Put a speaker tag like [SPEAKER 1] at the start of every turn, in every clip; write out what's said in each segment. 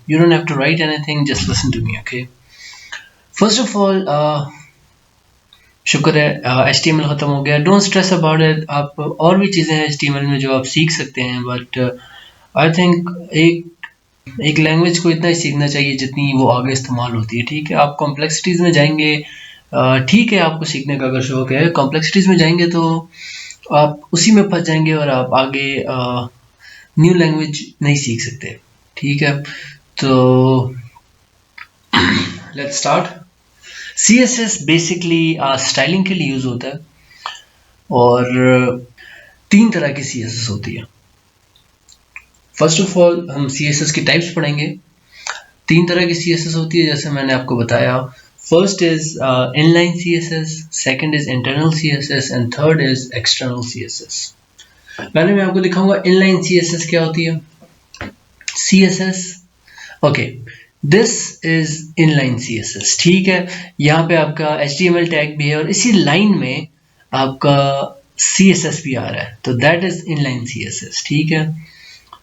[SPEAKER 1] You don't have to write anything, just listen to me, okay? First of all, शुक्र है HTML ख़त्म हो गया. Don't stress about it. आप और भी चीज़ें हैं HTML में जो आप सीख सकते हैं, बट आई थिंक एक लैंग्वेज को इतना ही सीखना चाहिए जितनी वो आगे इस्तेमाल होती है. ठीक है, आप कॉम्प्लेक्सिटीज़ में जाएंगे, ठीक है आपको सीखने का अगर शौक है, कॉम्प्लेक्सिटीज़ में जाएंगे तो आप उसी में फंस जाएंगे और आप आगे न्यू लैंग्वेज नहीं सीख सकते. ठीक है, तो let's start. CSS basically styling के लिए यूज़ होता है और 3 तरह की CSS होती है. फर्स्ट ऑफ ऑल हम CSS की टाइप्स पढ़ेंगे. 3 तरह की CSS होती है जैसे मैंने आपको बताया. First is inline CSS, second is internal CSS and third is external CSS. पहले मैं आपको दिखाऊंगा इनलाइन CSS क्या होती है. CSS, okay, this is inline CSS. ठीक है, यहाँ पे आपका HTML टैग भी है और इसी लाइन में आपका CSS भी आ रहा है, तो दैट इज इनलाइन CSS. ठीक है,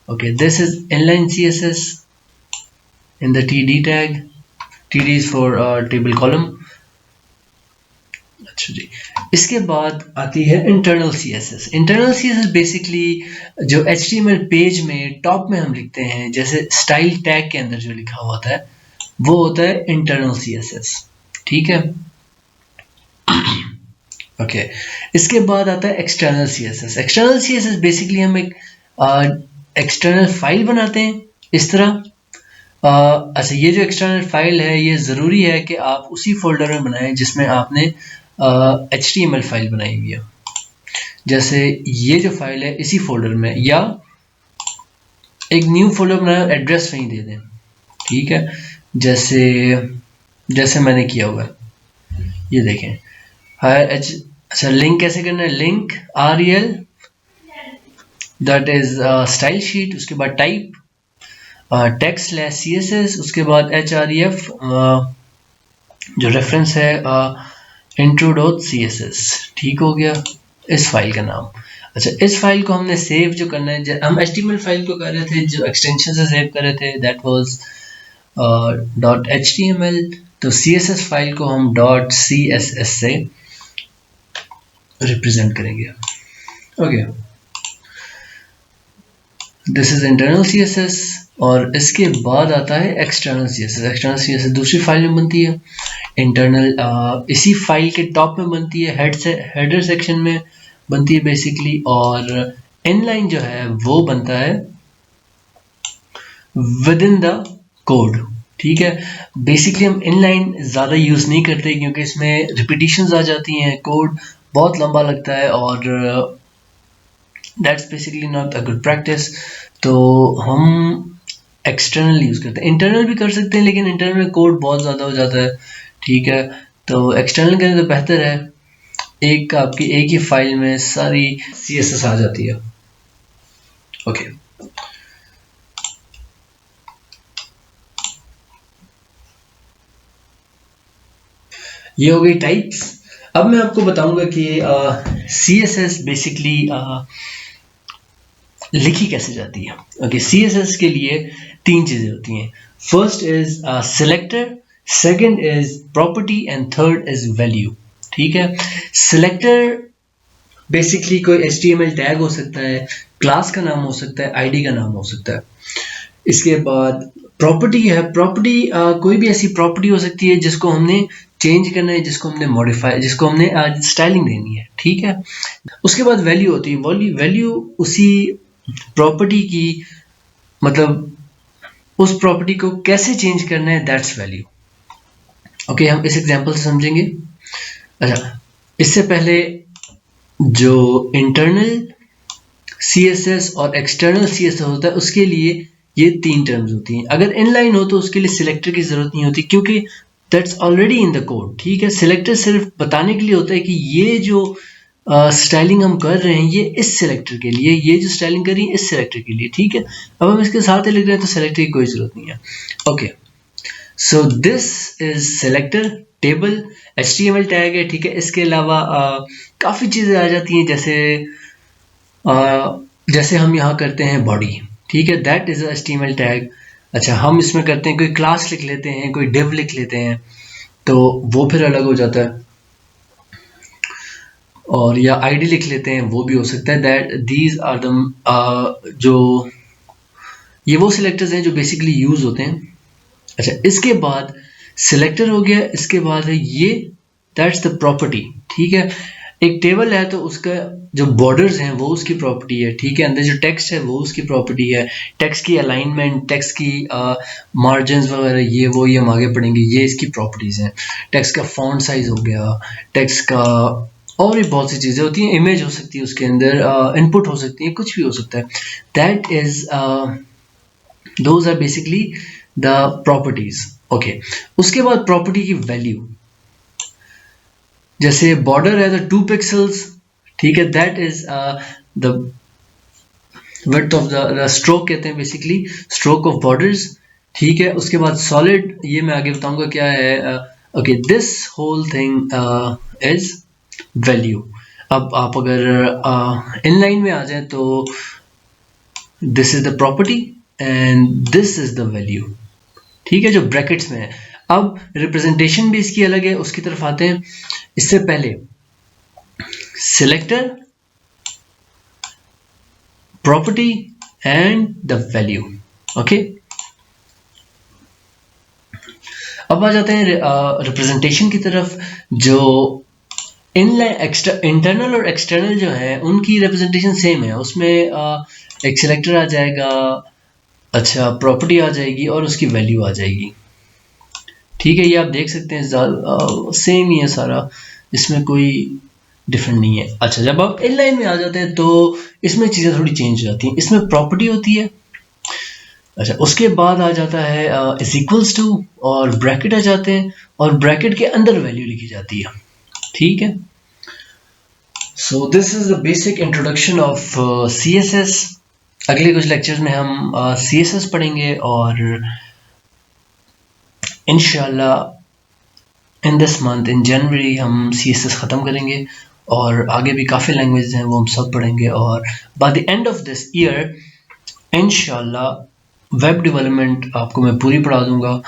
[SPEAKER 1] okay, this is inline CSS in the TD tag. TD is for table column. अच्छा जी, इसके बाद आती है internal CSS. Internal CSS basically जो HTML पेज में टॉप में हम लिखते हैं, जैसे स्टाइल टैग के अंदर जो लिखा होता है वो होता है इंटरनल CSS. ठीक है, ओके. इसके बाद आता है external CSS. External CSS basically हम एक एक्सटर्नल फाइल बनाते हैं इस तरह. अच्छा, ये जो एक्सटर्नल फाइल है ये ज़रूरी है कि आप उसी फोल्डर में बनाएं जिसमें आपने HTML फाइल बनाई हुई है. जैसे ये जो फाइल है इसी फोल्डर में, या एक न्यू फोल्डर बनाए, एड्रेस वहीं दे दें. ठीक है, जैसे मैंने किया हुआ है, ये देखें. अच्छा, लिंक कैसे करना है. Link REL that is style sheet, उसके बाद टाइप text/CSS, उसके बाद href जो रेफरेंस है intro.css. ठीक हो गया, इस फाइल का नाम. अच्छा, इस फाइल को हमने सेव जो करना है, हम HTML फाइल को कर रहे थे जो एक्सटेंशन से सेव कर रहे थे, दैट वाज .html. तो CSS फाइल को हम .css से रिप्रेजेंट करेंगे. Okay, this is internal CSS. और इसके बाद आता है एक्सटर्नल CSS. एक्सटर्नल CSS दूसरी फाइल में बनती है. इंटरनल इसी फाइल के टॉप में बनती है, हेडर सेक्शन में बनती है बेसिकली. और इनलाइन जो है वो बनता है विद इन द कोड. ठीक है, बेसिकली हम इनलाइन ज़्यादा यूज़ नहीं करते क्योंकि इसमें रिपीटिशंस आ जाती हैं, कोड बहुत लंबा लगता है और that's basically not a good practice. तो हम एक्सटर्नल यूज़ करते हैं. इंटरनल भी कर सकते हैं लेकिन इंटरनल में कोड बहुत ज़्यादा हो जाता है. ठीक है, तो एक्सटर्नल करें तो बेहतर है, आपकी एक ही फाइल में सारी CSS आ जाती है. ओके, ये हो गई टाइप्स. अब मैं आपको बताऊंगा कि CSS बेसिकली लिखी कैसे जाती है. ओके, CSS के लिए 3 चीज़ें होती हैं. First is selector, second is property and third is value. ठीक है, सिलेक्टर बेसिकली कोई HTML टैग हो सकता है, क्लास का नाम हो सकता है, ID का नाम हो सकता है. इसके बाद प्रॉपर्टी है. प्रॉपर्टी कोई भी ऐसी प्रॉपर्टी हो सकती है जिसको हमने चेंज करना है, जिसको हमने मॉडिफाई, जिसको हमने स्टाइलिंग देनी है. ठीक है, उसके बाद वैल्यू होती है. वैल्यू उसी प्रॉपर्टी की, मतलब उस प्रॉपर्टी को कैसे चेंज करना है, दैट्स वैल्यू. ओके, हम इस एग्जांपल से समझेंगे. अच्छा, इससे पहले जो इंटरनल CSS और एक्सटर्नल CSS होता है उसके लिए ये 3 टर्म्स होती हैं. अगर इनलाइन हो तो उसके लिए सिलेक्टर की जरूरत नहीं होती क्योंकि that's already in the code. ठीक है, सिलेक्टर सिर्फ बताने के लिए होता है कि ये जो स्टाइलिंग हम कर रहे हैं ये इस सिलेक्टर के लिए, ये जो स्टाइलिंग कर रही है इस सिलेक्टर के लिए. ठीक है, अब हम इसके साथ ही लिख रहे हैं तो सिलेक्टर की कोई जरूरत नहीं है. Okay, so this is selector. Table HTML tag है. ठीक है, इसके अलावा काफ़ी चीज़ें आ जाती हैं जैसे हम यहाँ करते हैं बॉडी. ठीक है, दैट इज HTML टैग. अच्छा, हम इसमें करते हैं कोई क्लास लिख लेते हैं, कोई डिव लिख लेते हैं, तो वो फिर अलग हो जाता है। और या आईडी लिख लेते हैं, वो भी हो सकता है। दैट दीज आर द जो ये वो सिलेक्टर्स हैं जो बेसिकली यूज होते हैं। अच्छा, इसके बाद सिलेक्टर हो गया, इसके बाद है ये, दैट्स द प्रॉपर्टी। ठीक है, एक टेबल है तो उसका जो बॉर्डर्स हैं वो उसकी प्रॉपर्टी है। ठीक है, अंदर जो टेक्स्ट है वो उसकी प्रॉपर्टी है। टेक्स्ट की अलाइनमेंट, टेक्स्ट की मार्जिन्स वगैरह, ये वो, ये हम आगे पढ़ेंगे, ये इसकी प्रॉपर्टीज हैं। टेक्स्ट का फॉन्ट साइज हो गया, टेक्स्ट का, और भी बहुत सी चीज़ें होती हैं। इमेज हो सकती है उसके अंदर, इनपुट हो सकती है, कुछ भी हो सकता है। That is those are basically the properties. Okay, उसके बाद प्रॉपर्टी की वैल्यू, जैसे बॉर्डर है तो 2 पिक्सल्स। ठीक है, that is the width of the stroke कहते हैं बेसिकली, स्ट्रोक ऑफ बॉर्डर्स। ठीक है, उसके बाद सॉलिड, ये मैं आगे बताऊंगा क्या है। Okay, this whole thing is value. अब आप अगर इनलाइन में आ जाए तो this is the property and this is the value. ठीक है, जो ब्रैकेट्स में है। अब रिप्रेजेंटेशन भी इसकी अलग है, उसकी तरफ आते हैं। इससे पहले selector, property and the value. Okay, अब आ जाते हैं रिप्रेजेंटेशन की तरफ। जो इनलाइन, इंटरनल और एक्सटर्नल जो है उनकी रिप्रेजेंटेशन सेम है। उसमें एक सिलेक्टर आ जाएगा, अच्छा, प्रॉपर्टी आ जाएगी और उसकी वैल्यू आ जाएगी। ठीक है, ये आप देख सकते हैं सेम ही है सारा, इसमें कोई डिफरेंट नहीं है। अच्छा, जब आप इनलाइन में आ जाते हैं तो इसमें चीज़ें थोड़ी चेंज हो जाती हैं। इसमें प्रॉपर्टी होती है। अच्छा, उसके बाद आ जाता है इज इक्वल्स टू, और ब्रैकेट आ जाते हैं, और ब्रैकेट के अंदर वैल्यू लिखी जाती है। ठीक है, so this is the basic introduction of CSS। अगले कुछ लेक्चर्स में हम CSS पढ़ेंगे, और इंशाल्लाह इन दिस मंथ, इन जनवरी, हम CSS ख़त्म करेंगे। और आगे भी काफ़ी लैंग्वेजेस हैं, वो हम सब पढ़ेंगे। और by the end of this year इंशाल्लाह वेब डेवलपमेंट आपको मैं पूरी पढ़ा दूंगा।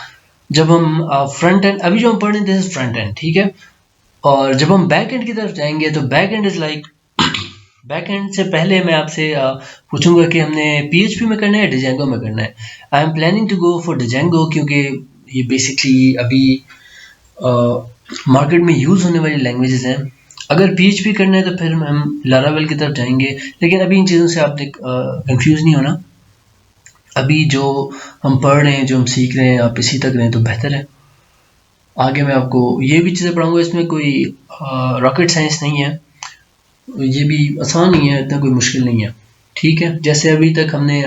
[SPEAKER 1] जब हम फ्रंट एंड, अभी जो हम पढ़ रहे हैं दिस इज फ्रंट एंड, ठीक है। और जब हम बैक एंड की तरफ जाएंगे तो back and is like, back and से पहले मैं आपसे पूछूंगा कि हमने PHP में करना है, डिजेंगो में करना है। I am planning to go for Django, क्योंकि ये बेसिकली अभी मार्केट में यूज़ होने वाली लैंग्वेजेस हैं। अगर PHP करना है तो फिर हम लारावेल की तरफ जाएंगे, लेकिन अभी इन चीज़ों से आपने कंफ्यूज नहीं होना। अभी जो हम पढ़ रहे हैं, जो हम सीख रहे हैं, आप इसी तक रहें तो बेहतर है। आगे मैं आपको ये भी चीज़ें पढ़ाऊंगा, इसमें कोई रॉकेट साइंस नहीं है, ये भी आसान ही है, इतना कोई मुश्किल नहीं है। ठीक है, जैसे अभी तक हमने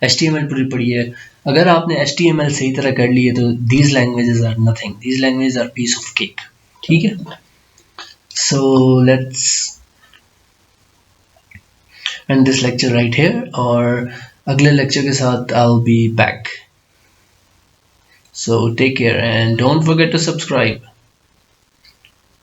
[SPEAKER 1] HTML पूरी पढ़ी है। अगर आपने HTML सही तरह कर ली है तो these languages are nothing, these languages are piece of cake. ठीक है, so let's end this lecture right here, और अगले लेक्चर के साथ I will be back. So take care and don't forget to subscribe.